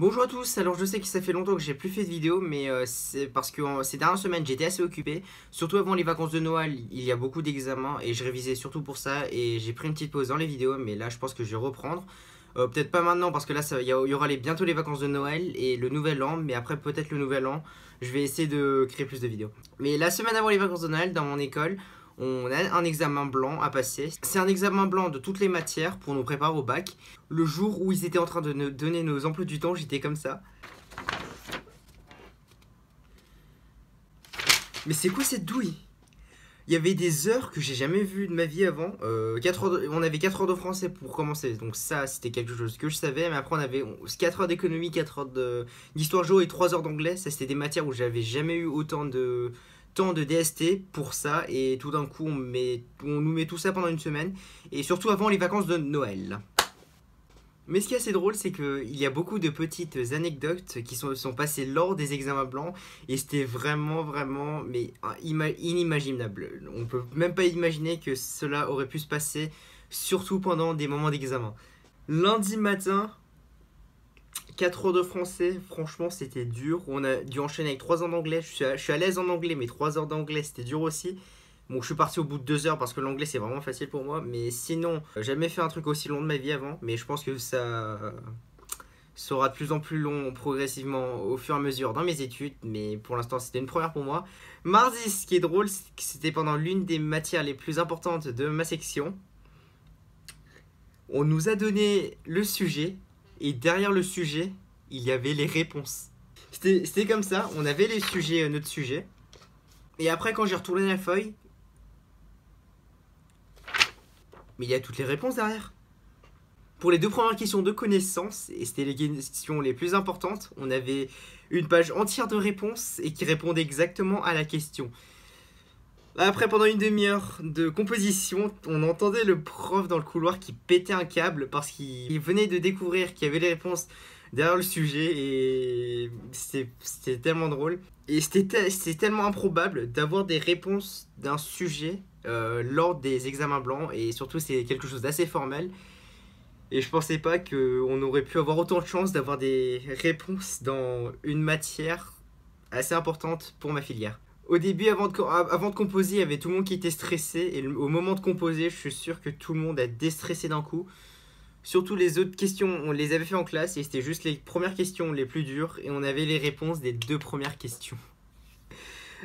Bonjour à tous, alors je sais que ça fait longtemps que j'ai plus fait de vidéo, mais c'est parce que ces dernières semaines j'étais assez occupé. Surtout avant les vacances de Noël, il y a beaucoup d'examens et je révisais surtout pour ça. Et j'ai pris une petite pause dans les vidéos, mais là je pense que je vais reprendre. Peut-être pas maintenant parce que là il y aura bientôt les vacances de Noël et le nouvel an, mais après peut-être le nouvel an, je vais essayer de créer plus de vidéos. Mais la semaine avant les vacances de Noël, dans mon école, on a un examen blanc à passer. C'est un examen blanc de toutes les matières pour nous préparer au bac. Le jour où ils étaient en train de nous donner nos emplois du temps, j'étais comme ça. Mais c'est quoi cette douille? Il y avait des heures que j'ai jamais vues de ma vie avant. On avait 4 heures de français pour commencer. Donc ça, c'était quelque chose que je savais. Mais après, on avait 4 heures d'économie, 4 heures d'histoire géo et 3 heures d'anglais. Ça, c'était des matières où j'avais jamais eu autant de temps de DST pour ça. Et tout d'un coup, on nous met tout ça pendant une semaine. Et surtout avant les vacances de Noël. Mais ce qui est assez drôle, c'est qu'il y a beaucoup de petites anecdotes qui sont passées lors des examens blancs. Et c'était vraiment, mais inimaginable. On peut même pas imaginer que cela aurait pu se passer, surtout pendant des moments d'examen. Lundi matin, 4 heures de français, franchement c'était dur. On a dû enchaîner avec 3 heures d'anglais. Je suis à l'aise en anglais, mais 3 heures d'anglais c'était dur aussi. Bon, je suis parti au bout de 2 heures parce que l'anglais c'est vraiment facile pour moi. Mais sinon, j'ai jamais fait un truc aussi long de ma vie avant. Mais je pense que ça sera de plus en plus long progressivement au fur et à mesure dans mes études. Mais pour l'instant, c'était une première pour moi. Mardi, ce qui est drôle, c'est que c'était pendant l'une des matières les plus importantes de ma section. On nous a donné le sujet. Et derrière le sujet, il y avait les réponses. C'était comme ça, on avait les sujets, notre sujet. Et après, quand j'ai retourné la feuille, mais il y a toutes les réponses derrière. Pour les 2 premières questions de connaissances, et c'était les questions les plus importantes, on avait une page entière de réponses et qui répondait exactement à la question. Après, pendant une demi-heure de composition, on entendait le prof dans le couloir qui pétait un câble parce qu'il venait de découvrir qu'il y avait les réponses derrière le sujet et c'était tellement drôle. Et c'était tellement improbable d'avoir des réponses d'un sujet lors des examens blancs et surtout c'est quelque chose d'assez formel. Et je pensais pas qu'on aurait pu avoir autant de chance d'avoir des réponses dans une matière assez importante pour ma filière. Au début, avant de composer, il y avait tout le monde qui était stressé. Et au moment de composer, je suis sûr que tout le monde a déstressé d'un coup. Surtout les autres questions, on les avait fait en classe et c'était juste les premières questions les plus dures. Et on avait les réponses des 2 premières questions.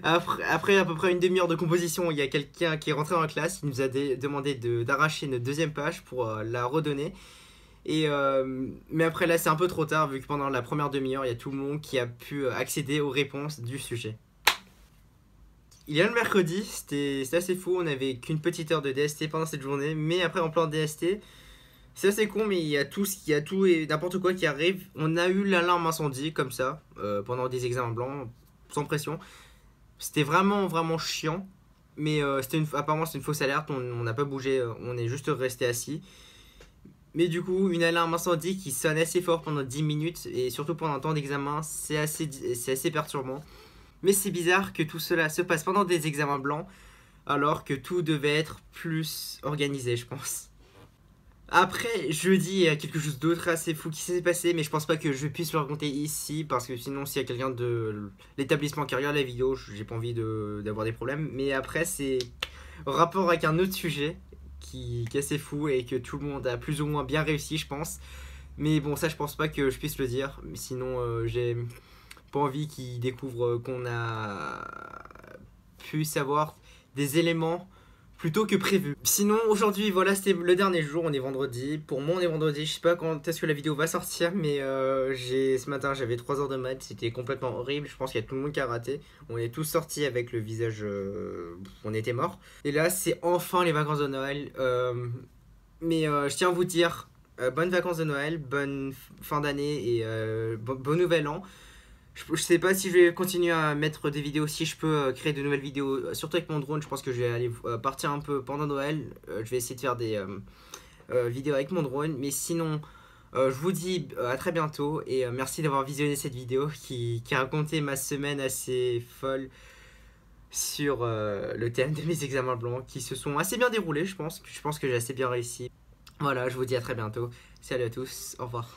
Après à peu près une demi-heure de composition, il y a quelqu'un qui est rentré dans la classe. Il nous a demandé d'arracher notre 2e page pour la redonner. Mais après là, c'est un peu trop tard vu que pendant la première demi-heure, il y a tout le monde qui a pu accéder aux réponses du sujet. Il y a le mercredi, c'était assez fou, on n'avait qu'une petite heure de DST pendant cette journée, mais après en plein DST, c'est assez con, mais il y a tout et n'importe quoi qui arrive. On a eu l'alarme incendie comme ça, pendant des examens blancs, sans pression. C'était vraiment chiant, mais apparemment c'est une fausse alerte, on n'a pas bougé, on est juste resté assis. Mais du coup, une alarme incendie qui sonne assez fort pendant 10 minutes, et surtout pendant un temps d'examen, c'est assez perturbant. Mais c'est bizarre que tout cela se passe pendant des examens blancs, alors que tout devait être plus organisé, je pense. Après, jeudi, il y a quelque chose d'autre assez fou qui s'est passé, mais je pense pas que je puisse le raconter ici, parce que sinon, s'il y a quelqu'un de l'établissement qui regarde la vidéo, j'ai pas envie d'avoir des problèmes. Mais après, c'est en rapport avec un autre sujet qui est assez fou et que tout le monde a plus ou moins bien réussi, je pense. Mais bon, ça, je pense pas que je puisse le dire, sinon, j'ai pas envie qu'ils découvrent qu'on a pu savoir des éléments plutôt que prévu. Sinon aujourd'hui voilà, c'était le dernier jour, on est vendredi. Pour moi on est vendredi, je sais pas quand est-ce que la vidéo va sortir, mais ce matin j'avais 3 heures de maths, c'était complètement horrible. Je pense qu'il y a tout le monde qui a raté. On est tous sortis avec le visage, on était morts. Et là c'est enfin les vacances de Noël, mais je tiens à vous dire bonnes vacances de Noël, bonne fin d'année et bon nouvel an. Je sais pas si je vais continuer à mettre des vidéos, si je peux créer de nouvelles vidéos, surtout avec mon drone. Je pense que je vais aller partir un peu pendant Noël. Je vais essayer de faire des vidéos avec mon drone. Mais sinon, je vous dis à très bientôt. Et merci d'avoir visionné cette vidéo qui racontait ma semaine assez folle sur le thème de mes examens blancs qui se sont assez bien déroulés, je pense. Je pense que j'ai assez bien réussi. Voilà, je vous dis à très bientôt. Salut à tous, au revoir.